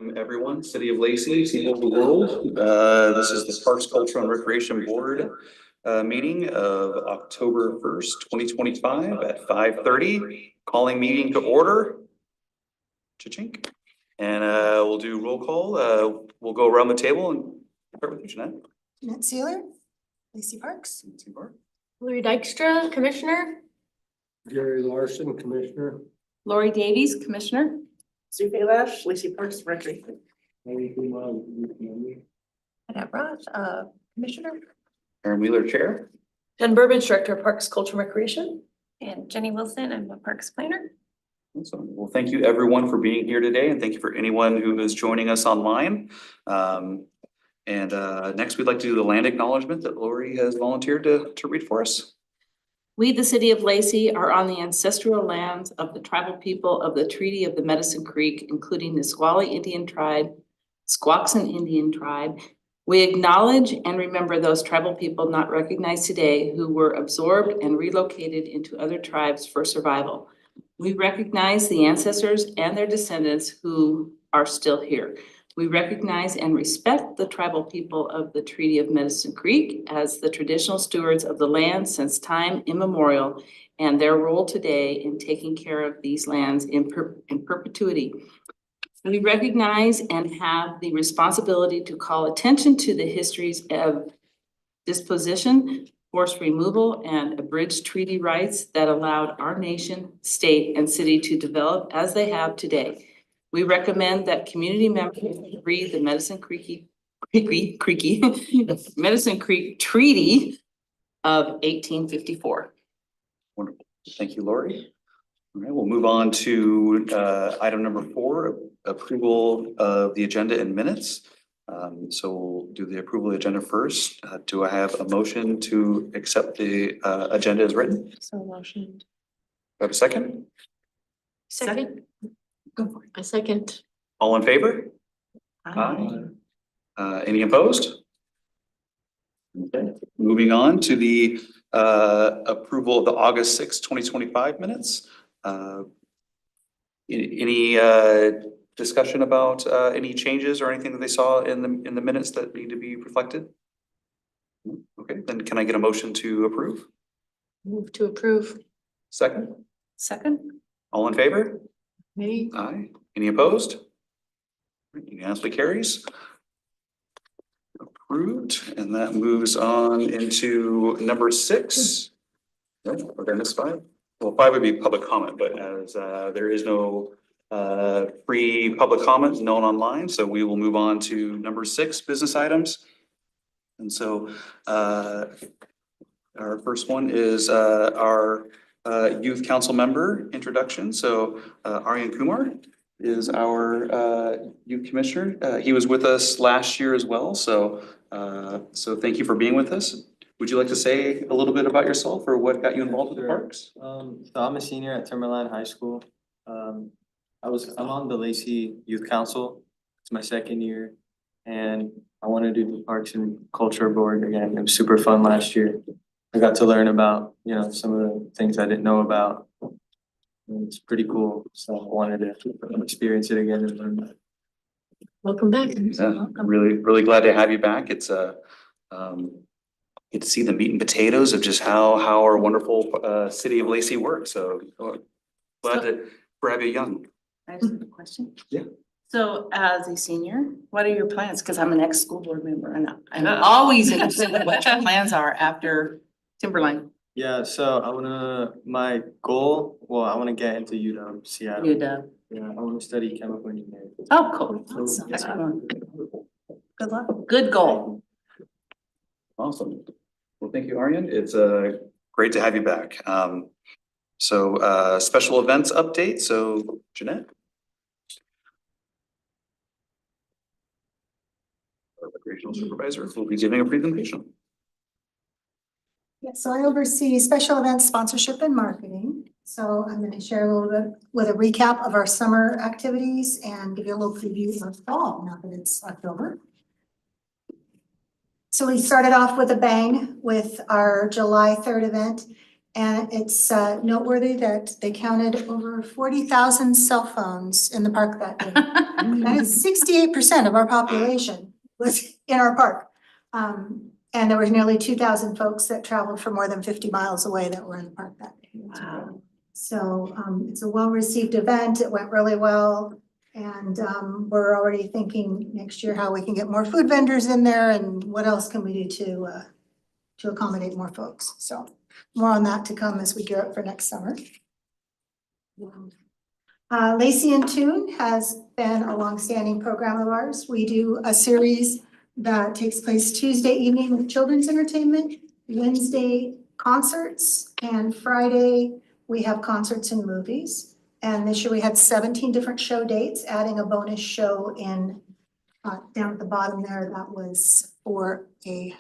Everyone, City of Lacey, people of the world. This is the Parks, Culture and Recreation Board meeting of October 1st, 2025 at 5:30. Calling meeting to order. Cha-chink. And we'll do roll call. We'll go around the table and start with you, Jeanette. Jeanette Sealer, Lacey Parks. Lori Dykstra, Commissioner. Gary Larson, Commissioner. Lori Davies, Commissioner. Sue Kalash, Lacey Parks Recreation. Annette Roth, Commissioner. Aaron Wheeler, Chair. Jen Burbidge, Director of Parks, Culture, and Recreation. And Jenny Wilson, I'm a Parks Planner. Awesome. Well, thank you everyone for being here today, and thank you for anyone who is joining us online. Next, we'd like to do the land acknowledgement that Lori has volunteered to read for us. We, the City of Lacey, are on the ancestral lands of the tribal people of the Treaty of the Medicine Creek, including the Nisqually Indian Tribe, Squaxin Indian Tribe. We acknowledge and remember those tribal people not recognized today who were absorbed and relocated into other tribes for survival. We recognize the ancestors and their descendants who are still here. We recognize and respect the tribal people of the Treaty of Medicine Creek as the traditional stewards of the land since time immemorial, and their role today in taking care of these lands in perpetuity. We recognize and have the responsibility to call attention to the histories of disposition, forced removal, and abridged treaty rights that allowed our nation, state, and city to develop as they have today. We recommend that community members read the Medicine Creek Medicine Creek Treaty of 1854. Wonderful. Thank you, Lori. All right, we'll move on to item number 4, approval of the agenda and minutes. So we'll do the approval of the agenda first. Do I have a motion to accept the agenda as written? So motioned. Do I have a second? Second. Go for it. A second. All in favor? Aye. Any opposed? Okay, moving on to the approval of the August 6th, 2025 minutes. Any discussion about any changes or anything that they saw in the minutes that need to be reflected? Okay, then can I get a motion to approve? Move to approve. Second? Second. All in favor? Me. Aye. Any opposed? Unanimously carries. Approved, and that moves on into number 6. No, did I miss 5? Well, 5 would be public comment, but as there is no free public comment known online, so we will move on to number 6, business items. And so our first one is our youth council member introduction. So Aryan Kumar is our youth commissioner. He was with us last year as well. So thank you for being with us. Would you like to say a little bit about yourself or what got you involved with the parks? So I'm a senior at Timberline High School. I'm on the Lacey Youth Council. It's my 2nd year, and I want to do the Parks and Culture Board again. It was super fun last year. I got to learn about, some of the things I didn't know about. And it's pretty cool. So I wanted to experience it again and learn that. Welcome back. Yeah, I'm really glad to have you back. It's get to see the meat and potatoes of just how our wonderful city of Lacey works. So glad to have you young. I just have a question. Yeah. So as a senior, what are your plans? Because I'm an ex-school board member and I'm always interested in what your plans are after Timberline. Yeah, so my goal, I want to get into UW, Seattle. UW. Yeah, I want to study chemical engineering. Oh, cool. Excellent. Good luck. Good goal. Awesome. Well, thank you, Aryan. It's great to have you back. So special events update. So Jeanette. Our recreational supervisor will be giving a presentation. Yeah, so I oversee special events, sponsorship, and marketing. So I'm going to share a little bit with a recap of our summer activities and give you a little preview of fall, now that it's October. So we started off with a bang with our July 3rd event. And it's noteworthy that they counted over 40,000 cell phones in the park that day. That is 68% of our population was in our park. And there was nearly 2,000 folks that traveled for more than 50 miles away that were in the park that day. Wow. So it's a well-received event. It went really well. And we're already thinking next year how we can get more food vendors in there and what else can we do to accommodate more folks. So more on that to come as we gear up for next summer. Lacey in Tune has been a longstanding program of ours. We do a series that takes place Tuesday evening with children's entertainment, Wednesday concerts, and Friday we have concerts and movies. And this year we had 17 different show dates, adding a bonus show in down at the bottom there. That was for a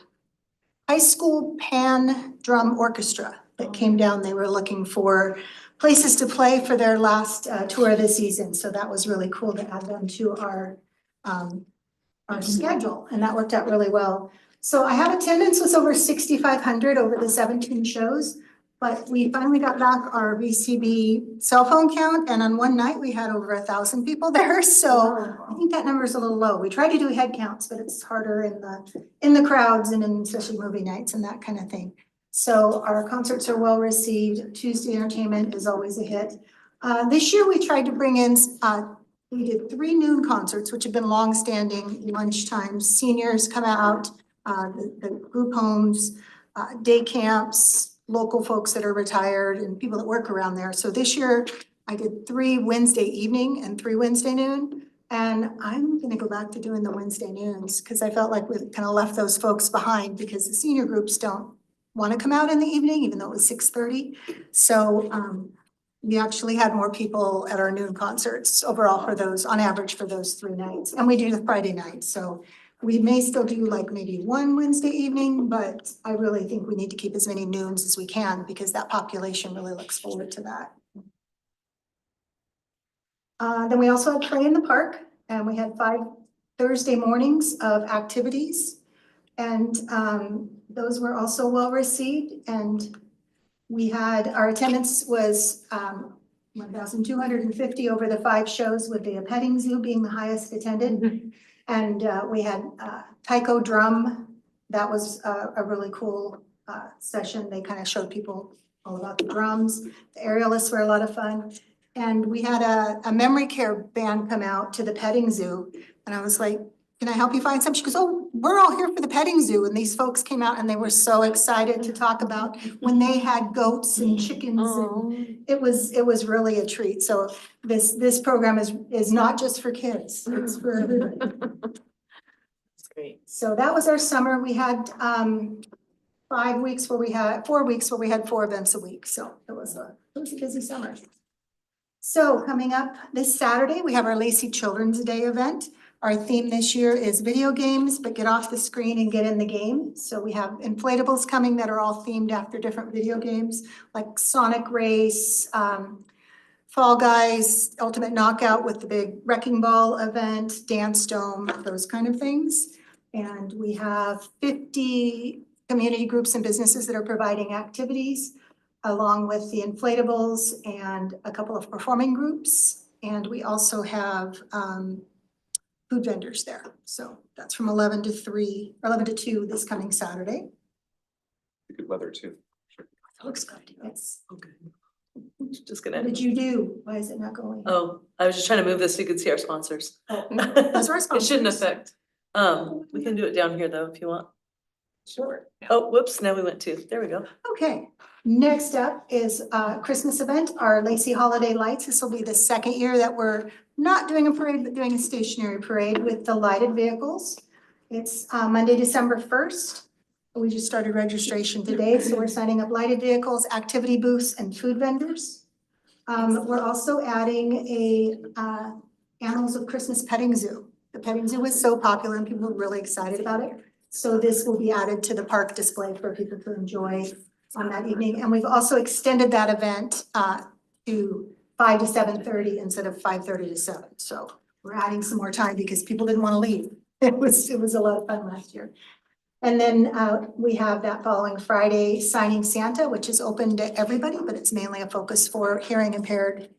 high school pan drum orchestra that came down. They were looking for places to play for their last tour of the season. So that was really cool to add them to our schedule, and that worked out really well. So I have attendance was over 6,500 over the 17 shows, but we finally got back our VCB cell phone count, and on one night we had over 1,000 people there. So I think that number is a little low. We try to do head counts, but it's harder in the crowds and in especially movie nights and that kind of thing. So our concerts are well received. Tuesday entertainment is always a hit. This year we tried to bring in, we did 3 noon concerts, which have been long-standing lunchtime. Seniors come out, the group homes, day camps, local folks that are retired and people that work around there. So this year I did 3 Wednesday evening and 3 Wednesday noon. And I'm gonna go back to doing the Wednesday noons because I felt like we kind of left those folks behind because the senior groups don't want to come out in the evening, even though it was 6:30. So we actually had more people at our noon concerts overall for those, on average for those 3 nights. And we do the Friday night. So we may still do like maybe 1 Wednesday evening, but I really think we need to keep as many noons as we can because that population really looks forward to that. Then we also had play in the park, and we had 5 Thursday mornings of activities. And those were also well received, and we had, our attendance was 1,250 over the 5 shows, with the petting zoo being the highest attended. And we had taiko drum. That was a really cool session. They kind of showed people all about the drums. The aerialists were a lot of fun. And we had a memory care band come out to the petting zoo. And I was like, can I help you find some? She goes, oh, we're all here for the petting zoo. And these folks came out and they were so excited to talk about when they had goats and chickens. And it was really a treat. So this program is not just for kids, it's for everybody. That's great. So that was our summer. We had 4 weeks where we had 4 events a week. So it was a busy summer. So coming up this Saturday, we have our Lacey Children's Day event. Our theme this year is video games, but get off the screen and get in the game. So we have inflatables coming that are all themed after different video games, like Sonic Race, Fall Guys, Ultimate Knockout with the big Wrecking Ball event, Dance Dome, those kind of things. And we have 50 community groups and businesses that are providing activities, along with the inflatables and a couple of performing groups. And we also have food vendors there. So that's from 11 to 3, or 11 to 2 this coming Saturday. Good weather too. That looks good. Yes. Okay. Just What gonna, did you do? Why is it not going? oh, I was just trying to move this so you could see our sponsors. Oh, those are our It shouldn't sponsors. affect. We can do it down here though, if you want. Sure. Oh, whoops, now we went to, there we go. Okay, next up is Christmas event, our Lacey Holiday Lights. This will be the 2nd year that we're not doing a parade, but doing a stationary parade with the lighted vehicles. It's Monday, December 1st. We just started registration today, so we're signing up lighted vehicles, activity booths, and food vendors. We're also adding a Animals of Christmas petting zoo. The petting zoo was so popular and people were really excited about it. So this will be added to the park display for people to enjoy on that evening. And we've also extended that event to 5 to 7:30 instead of 5:30 to 7. So we're adding some more time because people didn't want to leave. It was a lot of fun last year. And then we have that following Friday, Signing Santa, which is open to everybody, but it's mainly a focus for hearing impaired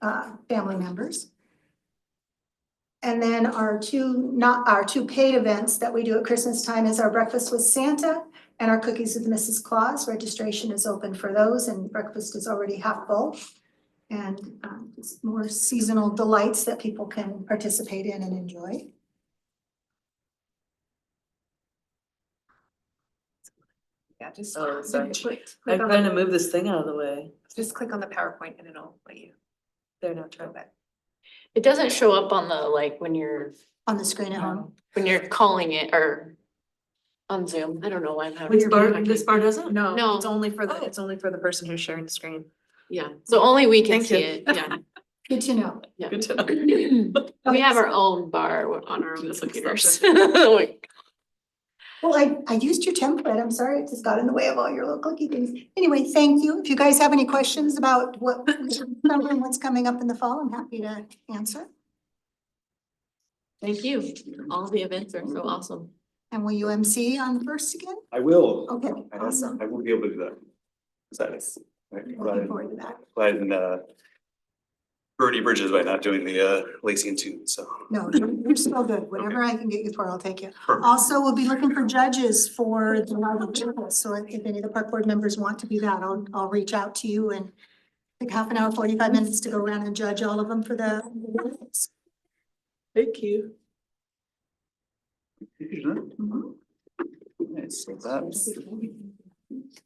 family members. And then our two paid events that we do at Christmas time is our Breakfast with Santa and our Cookies with Mrs. Claus. Registration is open for those, and breakfast is already half full. And just more seasonal delights that people can participate in and enjoy. Yeah, just. Oh, sorry. Click I'm on trying to the- move this thing out of the way. Just click on the PowerPoint and it'll let you. There, now try that. It doesn't show up on the, like, when you're On the screen at home. calling it or on Zoom. I don't know why I'm having. This bar doesn't? No, No. it's only for Oh. it's only for the person who's sharing the screen. Yeah, so only we can Thank see you. it, yeah. Good to know. Yeah. Good to know. We have our own bar on our own Just like computers. Well, I used your template. I'm sorry, it just got in the way of all your little clicky things. Anyway, thank you. If you guys have any questions about what's coming up in the fall, I'm happy to answer. Thank you. All the events are so awesome. And will you MC on the first again? I will. Okay, awesome. I will be able to do that. That is. Looking forward to that. Glad and Birdie Bridges by not doing the Lacey and Tune, so. No, you're still good. Whatever I can get you for, I'll take you. Perfect. Also, we'll be looking for judges for the Live Journal. So if any of the park board members want to be that, I'll reach out to you and take half an hour, 45 minutes to go around and judge all of them for the. Thank you. Nice, so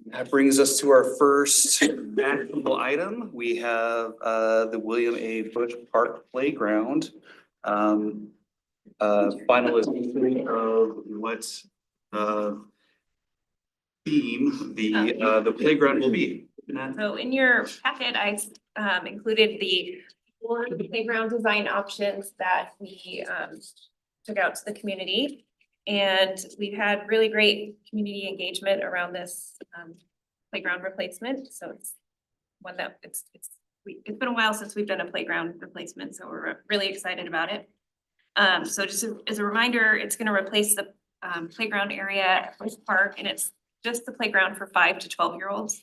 that brings us to our first actionable item. We have the William A. Bush Park Playground. Finalization of what theme the playground will be. So in your packet, I included the 4 playground design options that we took out to the community. And we've had really great community engagement around this playground replacement. So it's one that it's been a while since we've done a playground replacement, so we're really excited about it. So just as a reminder, it's gonna replace the playground area at Bush Park, and it's just the playground for 5 to 12-year-olds.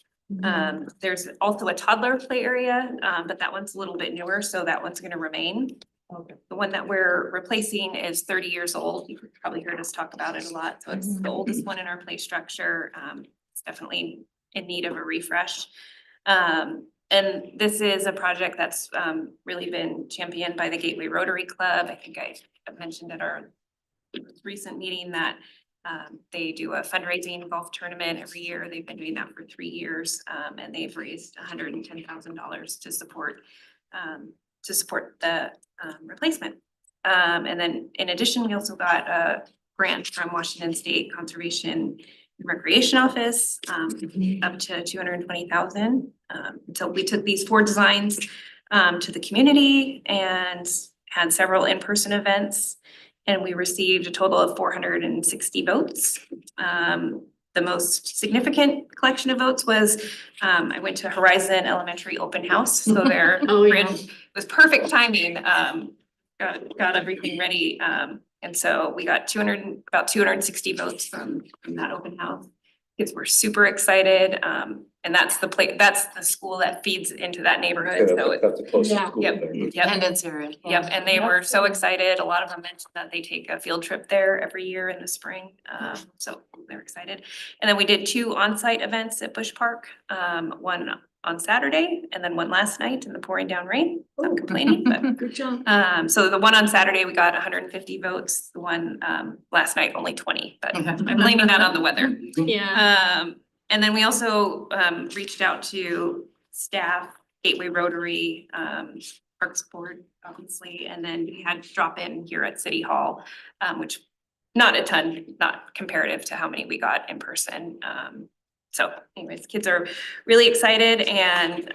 There's also a toddler play area, but that one's a little bit newer, so that one's gonna remain. Okay. The one that we're replacing is 30 years old. You've probably heard us talk about it a lot. So it's the oldest one in our play structure. It's definitely in need of a refresh. And this is a project that's really been championed by the Gateway Rotary Club. I think I mentioned at our recent meeting that they do a fundraising golf tournament every year. They've been doing that for 3 years, and they've raised $110,000 to support the replacement. And then in addition, we also got a grant from Washington State Conservation and Recreation Office, up to $220,000. So we took these 4 designs to the community and had several in-person events. And we received a total of 460 votes. The most significant collection of votes was, I went to Horizon Elementary Open House, so they're Oh, yeah. it was perfect timing, got everything ready, and so we got about 260 votes from that open house. Kids were super excited, and that's the school that feeds into that neighborhood, so it, That's a close. Yeah. school Yep. there. yep, Attendance area. yep, and they were so excited. A lot of them mentioned that they take a field trip there every year in the spring, so they're excited. And then we did 2 on-site events at Bush Park, one on Saturday and then one last night in the pouring down rain. Not complaining, but Good job. so the one on Saturday, we got 150 votes. The one last night, only 20, but I'm blaming that on the weather. Yeah. And then we also reached out to staff, Gateway Rotary, Parks Board, obviously, and then we had drop in here at City Hall, which not a ton, not comparative to how many we got in person. So anyways, kids are really excited, and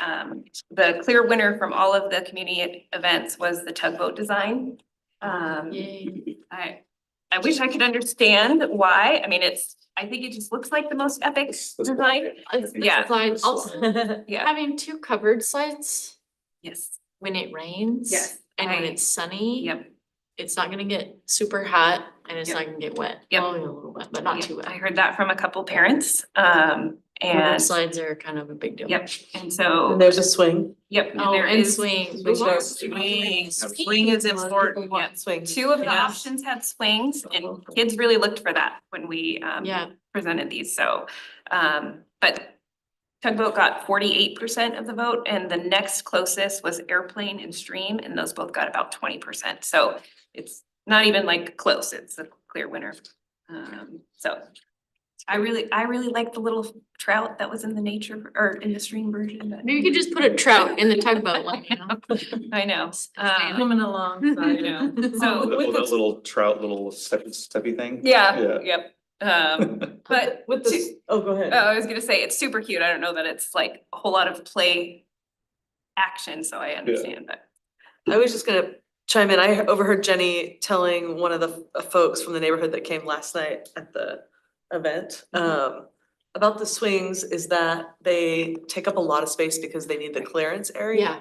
the clear winner from all of the community events was the tugboat design. Yay. I wish I could understand why. I mean, I think it just looks like the most epic design. Yeah. Slides also. Yeah, Having 2 covered sites yes, when it rains. Yes, And when I- it's sunny. yep. it's not gonna get super hot and it's Yep. not gonna get wet. Yep. Well, a little wet, but not Yeah, too wet. I heard that from a couple parents, And slides are kind of a big deal. yep, and so, And there's a swing. yep, and Oh, there and is. swings. We should- Swings. Swing is important. Yep. Yeah, swing. Two of the Yes. options had swings and kids really looked for that when we Yeah. presented these, so but Tugboat got 48% of the vote and the next closest was Airplane and Stream, and those both got about 20%. So it's not even like close, it's a clear winner. So I really like the little trout that was in the nature or in the stream version. but- Maybe you could just put a trout in the tugboat one, you know? I know. Swimming along. I know. So That little trout, little steppy thing. yeah, yep. But With this, oh, go ahead. I was gonna say, it's super cute. I don't know that it's like a whole lot of play action, so I understand, but. I was just gonna chime in. I overheard Jenny telling one of the folks from the neighborhood that came last night at the event, about the swings is that they take up a lot of space because they need the clearance area. Yeah.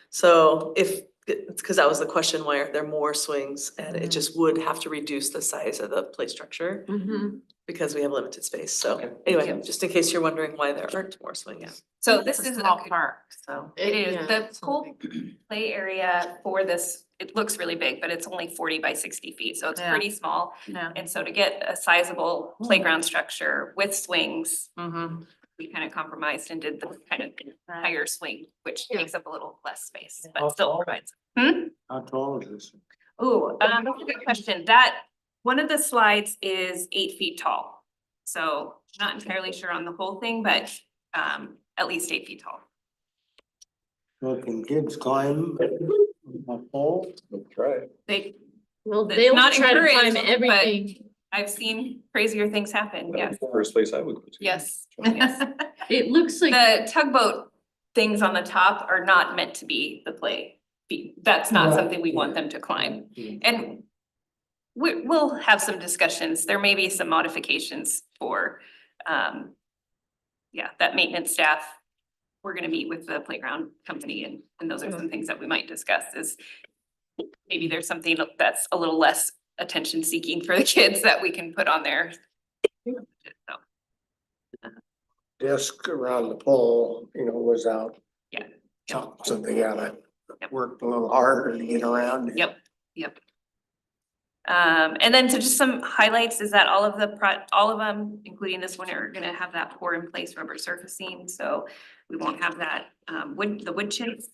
So if, it's cause that was the question, why aren't there more swings? And it just would have to reduce the size of the play structure Mm-hmm. because we have limited space. So Okay. anyway, Yep. just in case you're wondering why there aren't more swings. So this is small park, so. It is, Yeah, the it's whole play area for this, it looks really big, but it's only 40 by 60 feet, so it's Yeah. pretty small. Yeah. And so to get a sizable playground structure with swings, Mm-hmm. we kind of compromised and did the kind of higher swing, which Yeah. takes up a little less space, How but still tall? provides. How tall is this? Oh, that's a good question. That, one of the slides is 8 feet tall. So not entirely sure on the whole thing, but at least 8 feet tall. So can kids climb a pole? Let's try it. They, Well, It's they'll not try to encouraged, climb but- everything. I've seen crazier things happen, yes. That's the first place I would go to. Yes, yes. It looks like. The tugboat things on the top are not meant to be the play. That's not Right. something we want them to climb. And we'll have some discussions. There may be some modifications for, that maintenance staff. We're gonna meet with the playground company and those are some things that we might discuss is maybe there's something that's a little less attention seeking for the kids that we can put on there. So, Disc around the pole, was out. Yeah. So they gotta Yep. work a little harder to get around. Yep. And then so just some highlights is that all of them, including this one, are gonna have that pour in place rubber surfacing, so we won't have that wood chips.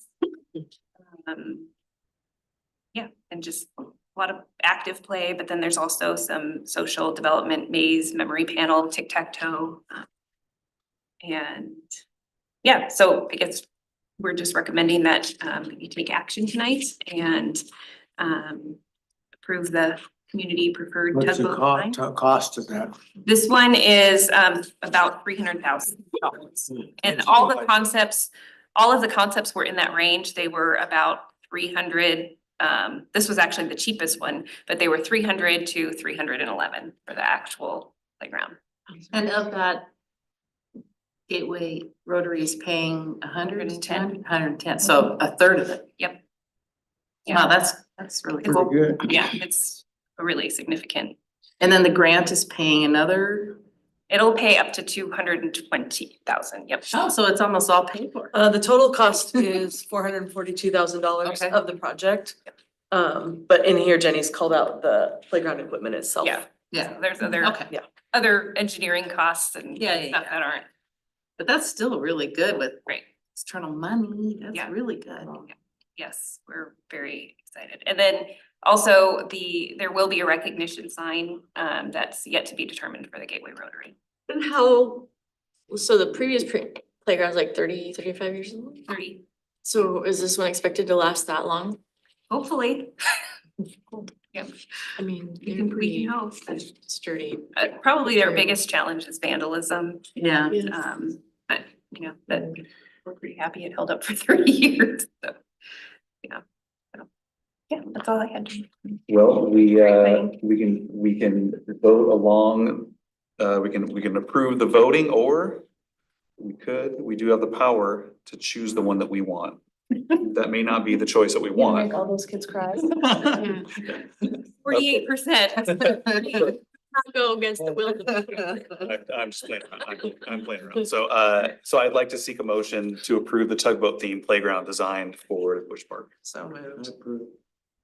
Yeah, and just a lot of active play, but then there's also some social development, maze, memory panel, tic-tac-toe. And yeah, so I guess we're just recommending that you take action tonight and approve the community preferred What's the tugboat design. cost of that? This one is about $300,000. And all of the concepts were in that range. They were about 300. This was actually the cheapest one, but they were 300 to 311 for the actual playground. And of that, Gateway Rotary is paying 110. 110, so a third of it. Yep. Wow, that's really Pretty cool. good. Yeah, it's a really significant. And then the grant is paying another, It'll pay up to 220,000. Yep. oh, so it's almost all paid for. The total cost is $442,000 Okay. of the project. But in here Jenny's called out the playground equipment itself. Yeah. Yeah, There's other okay. other engineering costs and Yeah, yeah, stuff yeah. that aren't. But that's still really good with Right. external money. That's Yeah. really good. Yes, we're very excited. And then also there will be a recognition sign that's yet to be determined for the Gateway Rotary. And how, so the previous playground's like 30, 35 years old? 30, So is this one expected to last that long? hopefully. I mean, We they're can pretty hope. sturdy. Probably their biggest challenge is vandalism. Yeah. But that we're pretty happy it held up for 30 years. So, yeah, that's all I had. Well, Very we can vote along, we can approve the voting, or we do have the power to choose the one that we want. That may not be the choice that we want. all those kids cry. 48%. Not go against the will of the people. I'm just playing around. I'm playing around. So, so I'd like to seek a motion to approve the tugboat themed playground design for Bush Park. So moved.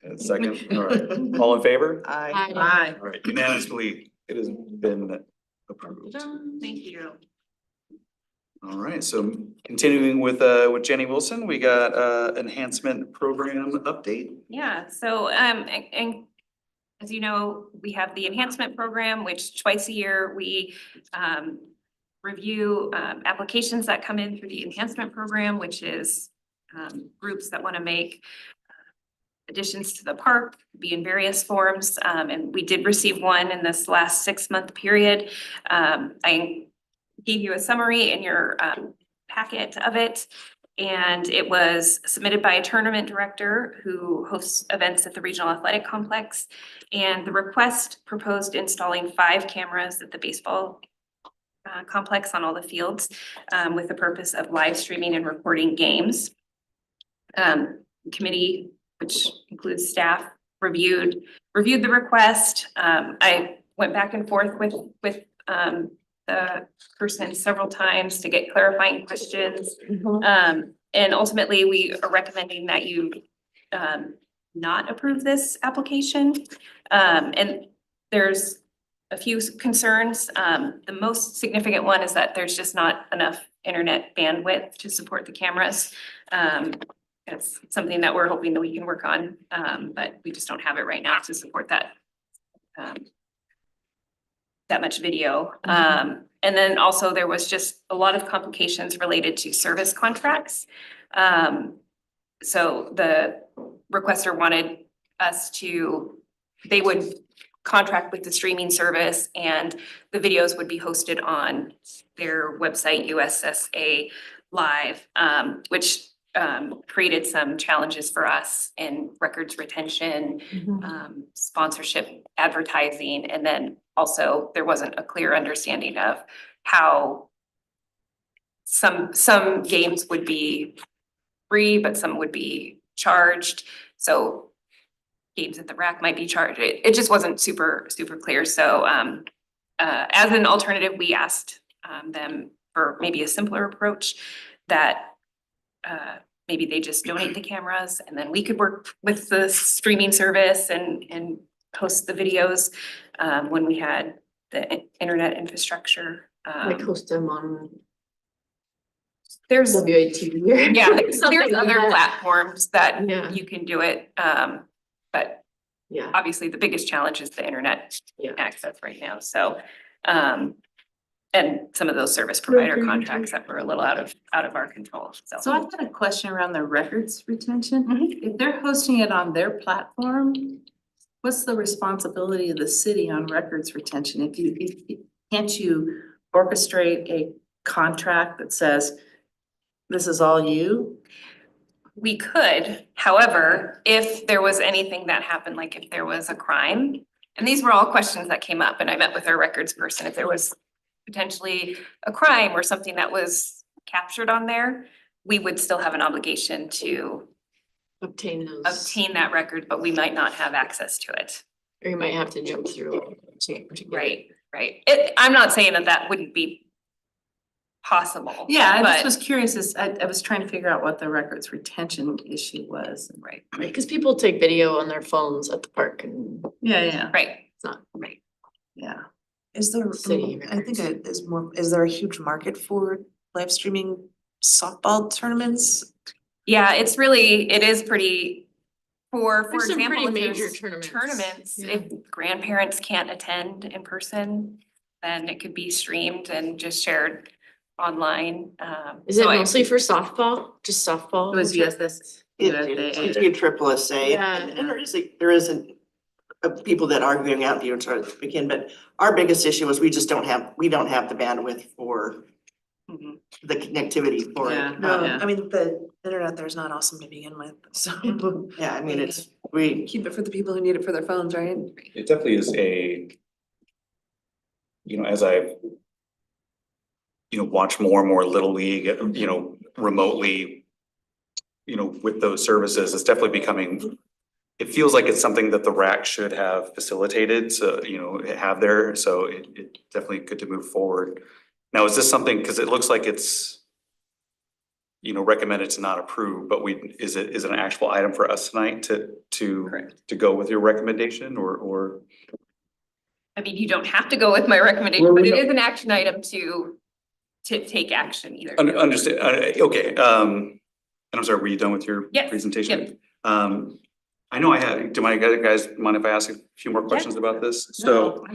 And second, all right, all in favor? Aye. All right, unanimously, it has been approved. Thank you. All right, so continuing with Jenny Wilson, we got enhancement program update. Yeah, so, and as you know, we have the enhancement program, which twice a year we review applications that come in through the enhancement program, which is groups that want to make additions to the park, be in various forms. And we did receive one in this last 6-month period. I gave you a summary in your packet of it. And it was submitted by a tournament director who hosts events at the Regional Athletic Complex. And the request proposed installing 5 cameras at the baseball complex on all the fields with the purpose of live streaming and recording games. Committee, which includes staff, reviewed the request. I went back and forth with the person several times to get clarifying questions. And ultimately, we are recommending that you not approve this application. And there's a few concerns. The most significant one is that there's just not enough internet bandwidth to support the cameras. It's something that we're hoping that we can work on, but we just don't have it right now to support that much video. And then also there was just a lot of complications related to service contracts. So the requester wanted us to, they would contract with the streaming service and the videos would be hosted on their website, USSA Live, which created some challenges for us in records retention, sponsorship, advertising, and then also there wasn't a clear understanding of how some games would be free, but some would be charged. So games at the rack might be charged. It just wasn't super clear. So as an alternative, we asked them for maybe a simpler approach that maybe they just donate the cameras and then we could work with the streaming service and host the videos when we had the internet infrastructure. Like host them on There's WATV. yeah, there's Something like other that. platforms that Yeah. you can do it. But Yeah. obviously the biggest challenge is the internet Yeah. access right now. So and some of those service provider contracts that were a little out of our control. So I've got a question around the records retention. Mhm. If they're hosting it on their platform, what's the responsibility of the city on records retention? Can't you orchestrate a contract that says, this is all you? We could, however, if there was anything that happened, like if there was a crime, and these were all questions that came up, and I met with our records person, if there was potentially a crime or something that was captured on there, we would still have an obligation to Obtain those. obtain that record, but we might not have access to it. Or you might have to jump through. Right. I'm not saying that wouldn't be possible. Yeah, I just but- was curious, I was trying to figure out what the records retention issue was. Right, Right, cause people take video on their phones at the park and Yeah, right. it's not. Right. yeah. Is there, City I think it is more, is there a huge market for live streaming softball tournaments? Yeah, it is pretty, for There's some example, pretty if major there's tournaments. tournaments, Yeah. if grandparents can't attend in person, then it could be streamed and just shared online. Is it so I- mostly for softball? Just softball? It was USS. It's your triple SA, Yeah. and there isn't people that are going out there to begin, but our biggest issue is we don't have the bandwidth for Mhm. the connectivity for it. Yeah. No, Yeah. I mean, the internet there's not awesome to begin with, so Yeah, I mean, we, keep it for the people who need it for their phones, right? It definitely is as I've watched more and more Little League, remotely, with those services, it's definitely becoming it feels like it's something that the RAC should have facilitated, so, you know, have there, so it definitely good to move forward. Now, is this something, because it looks like it's, you know, recommended to not approve, but is it an actual item for us tonight to Correct. to go with your recommendation or? I mean, you don't have to go with my recommendation, but it is an action item to take action either. Understand, okay, and I'm sorry, were you done with your Yes, presentation? I know I had, do my guys mind if I ask a few more questions about this? So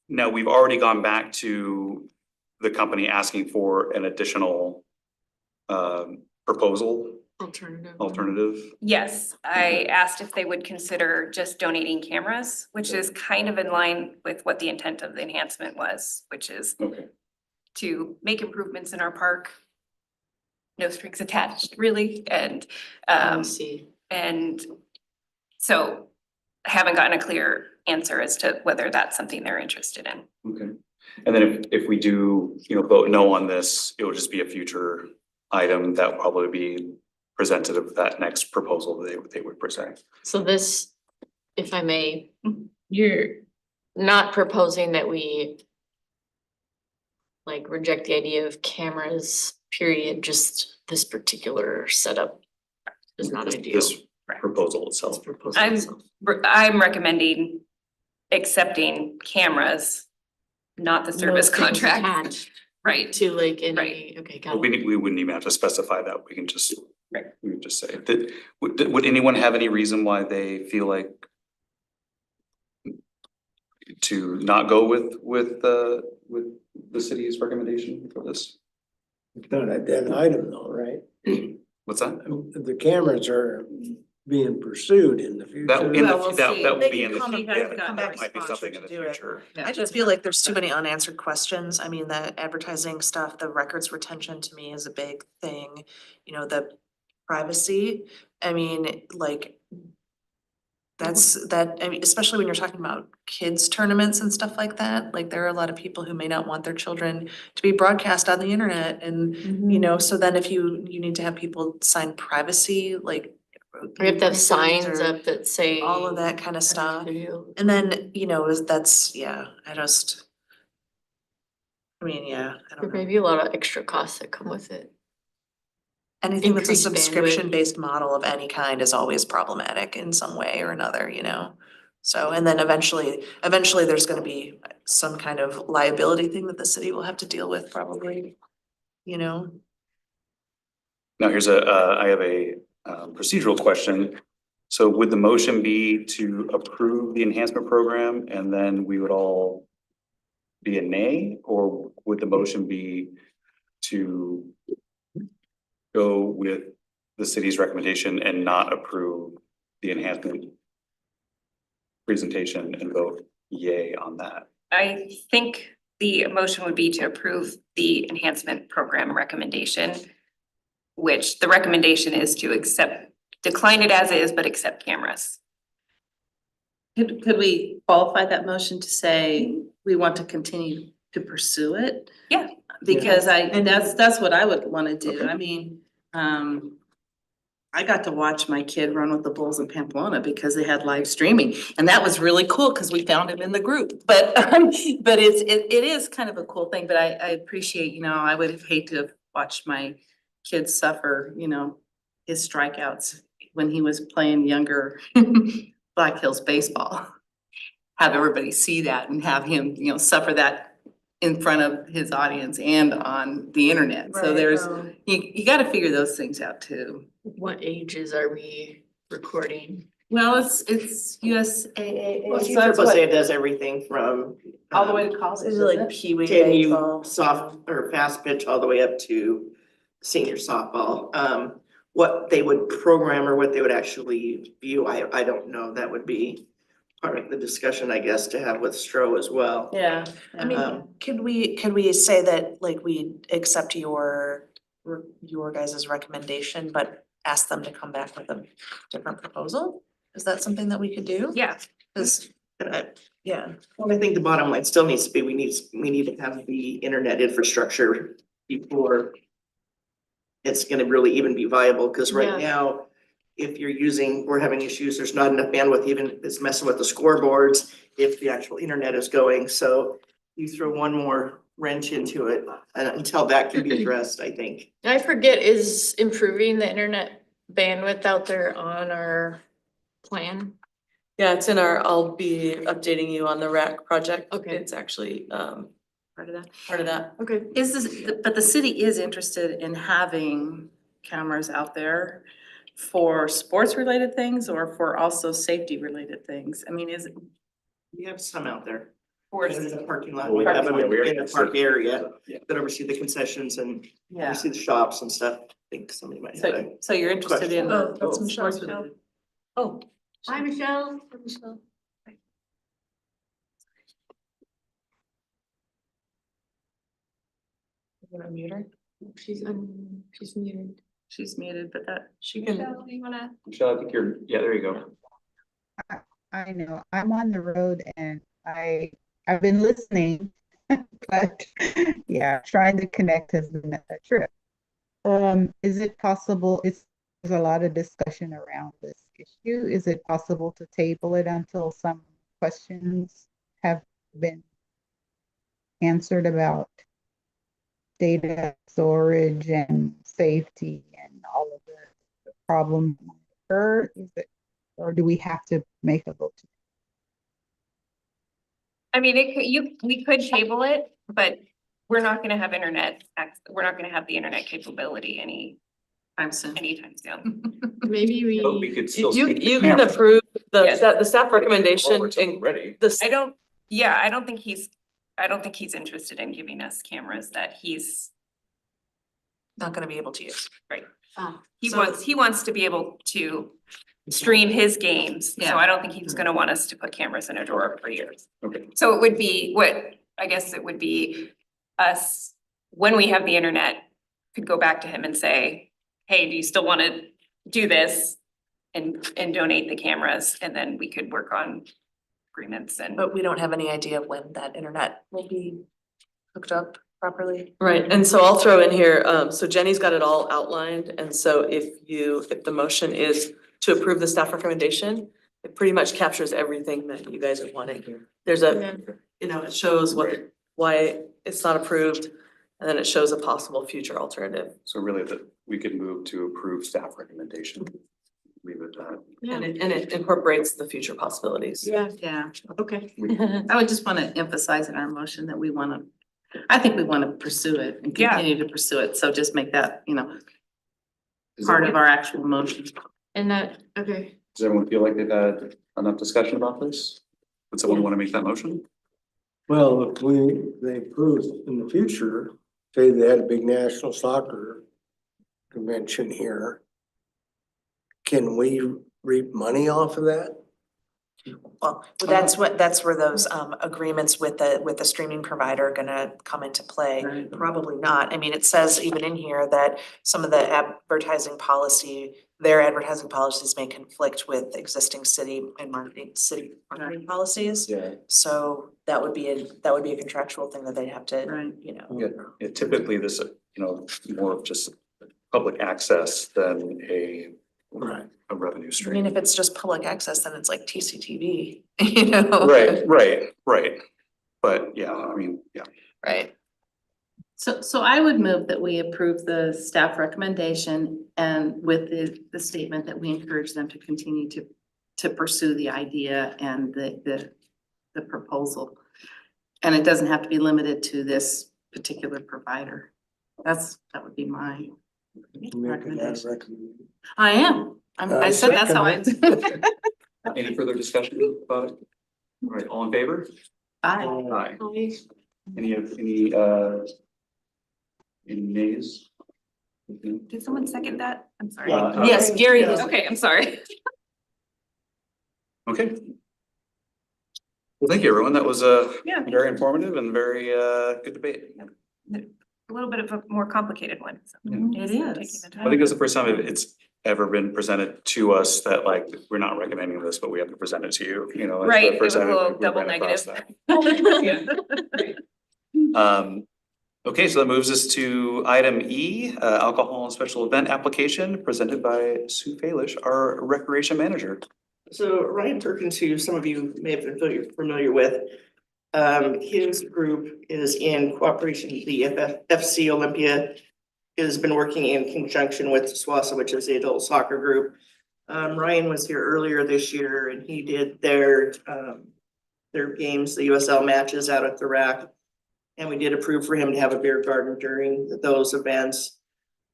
now we've already gone back to the company asking for an additional proposal, alternative. Yes, I asked if they would consider just donating cameras, which is kind of in line with what the intent of the enhancement was, which is Okay. to make improvements in our park. No strings attached, really, and See. and so I haven't gotten a clear answer as to whether that's something they're interested in. Okay, and then if we do, you know, vote no on this, it will just be a future item that will probably be presented of that next proposal that they would present. So this, if I may, you're not proposing that we like reject the idea of cameras, period, just this particular setup is not ideal. This proposal itself. This proposal I'm itself. I'm recommending accepting cameras, not the service No strings contract, attached right? To like any, Right. okay, got We it. we wouldn't even have to specify that. We can just. Right. We would just say that, would anyone have any reason why they feel like to not go with the city's recommendation for this? It's not a dead item though, right? What's that? The cameras are being pursued in the future. That, in Well, the, we'll that see. will They be can in the come- future. they can Yeah, come that back might be sponsor something in to the do it. future. I just feel like there's too many unanswered questions. I mean, the advertising stuff, the records retention to me is a big thing. You know, the privacy, I mean, like. I mean, especially when you're talking about kids tournaments and stuff like that, like there are a lot of people who may not want their children to be broadcast on the internet and, you know, so then if you need to have people sign privacy, like. We have to have licenses signs or up that say. all of that kind of stuff. Video. And then, you know, that's, yeah, I mean, yeah, I There don't may know. be a lot of extra costs that come with it. Anything that's a increased bandwidth. subscription-based model of any kind is always problematic in some way or another, you know? So, and then eventually there's gonna be some kind of liability thing that the city will have to deal with probably, you know? Now, I have a procedural question. So would the motion be to approve the enhancement program and then we would all be a nay? Or would the motion be to go with the city's recommendation and not approve the enhancement presentation and vote yay on that? I think the motion would be to approve the enhancement program recommendation, which the recommendation is to decline it as is, but accept cameras. Could we qualify that motion to say we want to continue to pursue it? Yeah. Because that's what I would wanna do. I mean, I got to watch my kid run with the bulls in Pamplona because they had live streaming, and that was really cool because we found him in the group. But it is kind of a cool thing, but I appreciate, you know, I would have hate to have watched my kids suffer, you know, his strikeouts when he was playing younger Black Hills baseball. Have everybody see that and have him, you know, suffer that in front of his audience and on the internet. So there's, you gotta figure those things out too. What ages are we recording? Well, it's USAA. Well, so that's Triple what- A does everything from. All the way to college. Is it like Pee-wee Can you baseball? soft or fast pitch all the way up to senior softball? What they would program or what they would actually view, I don't know. That would be part of the discussion, I guess, to have with Stroh as well. Yeah. I mean, could we say that like we accept your guys' recommendation, but ask them to come back with a different proposal? Is that something that we could do? Yeah. Cause, yeah, Well, I think the bottom line still needs to be, we need to have the internet infrastructure before it's gonna really even be viable, cause right Yeah. now, if we're having issues, there's not enough bandwidth, even if it's messing with the scoreboards, if the actual internet is going, so you throw one more wrench into it, and until that can be addressed, I think. I forget, is improving the internet bandwidth out there on our plan? Yeah, it's in I'll be updating you on the RAC project. Okay. It's actually Part of that? part of that. Okay. Is this, but the city is interested in having cameras out there for sports related things or for also safety related things? I mean, is it? We have some out there. For In the parking lot, Well, we have them yeah, we already in the have park some. area Yeah. that oversee the concessions and Yeah, oversee the shops and stuff. I think somebody might have a. so you're interested in Oh, the that's sports Michelle. related? Oh. Hi, Michelle. Michelle. You wanna mute her? She's muted. She's muted, but that, She can. Michelle, do you wanna? Michelle, I think yeah, there you go. I know, I'm on the road and I've been listening, but yeah, trying to connect has been a trip. Is it possible, there's a lot of discussion around this issue. Is it possible to table it until some questions have been answered about data storage and safety and all of the problems that might occur? Or do we have to make a vote? I mean, we could table it, but we're not gonna have we're not gonna have the internet capability I'm soon. anytime soon. Maybe But we could still. You speak to you can cameras. approve Yes. the staff recommendation and Ready. the I don't think he's interested in giving us cameras that he's, Not gonna be able to use. he wants to be able to stream his games. So Yeah. I don't think he was gonna want us to put cameras in a drawer for years. Okay. So it would be I guess it would be us, when we have the internet, could go back to him and say, hey, do you still wanna do this? And donate the cameras, and then we could work on agreements and. But we don't have any idea of when that internet will be hooked up properly. Right, and so I'll throw in here, so Jenny's got it all outlined, and so if the motion is to approve the staff recommendation, it pretty much captures everything that you guys are wanting here. There's it shows why it's not approved, and then it shows a possible future alternative. So really we could move to approve staff recommendation. Leave it at that. And it incorporates the future possibilities. Yeah, Okay. I would just want to emphasize in our motion that I think we want to pursue it and Yeah. continue to pursue it. So just make that, Does part of everyone- our actual motion. And okay. Does everyone feel like they've had enough discussion about this? Would someone want to make that motion? Well, if they prove in the future, say they had a big national soccer convention here, can we reap money off of that? Well, that's where those agreements with the streaming provider are gonna come into play. Right. Probably not. I mean, it says even in here that some of the advertising policies may conflict with existing city marketing policies. Yeah. So that would be a contractual thing that they'd have to, Right. Yeah, typically this, more of just public access than a revenue I stream. mean, if it's just public access, then it's like TCTV, Right. But yeah, yeah. Right. So I would move that we approve the staff recommendation and with the statement that we encourage them to continue to pursue the idea and the proposal. And it doesn't have to be limited to this particular provider. That would be my recommendation. I am. I said that's how I. Any further discussion about it? All right, all in favor? Aye. Aye. Any nays? Did someone second that? I'm sorry. Yes, Gary. Okay, I'm sorry. Okay. Well, thank you, everyone. That was Yeah. very informative and very good debate. A little bit of a more complicated one. So It taking is. the I time. think it's the first time it's ever been presented to us that we're not recommending this, but we have to present it to you, it's the Right, it first was a time little we double ran across negative. that. Okay, so that moves us to item E, alcohol and special event application presented by Sue Falish, our recreation manager. So Ryan Perkins, who some of you may have been familiar with, his group is in cooperation, the FC Olympia has been working in conjunction with SWASA, which is the adult soccer group. Ryan was here earlier this year and he did their games, the USL matches out at the rack. And we did approve for him to have a beer garden during those events.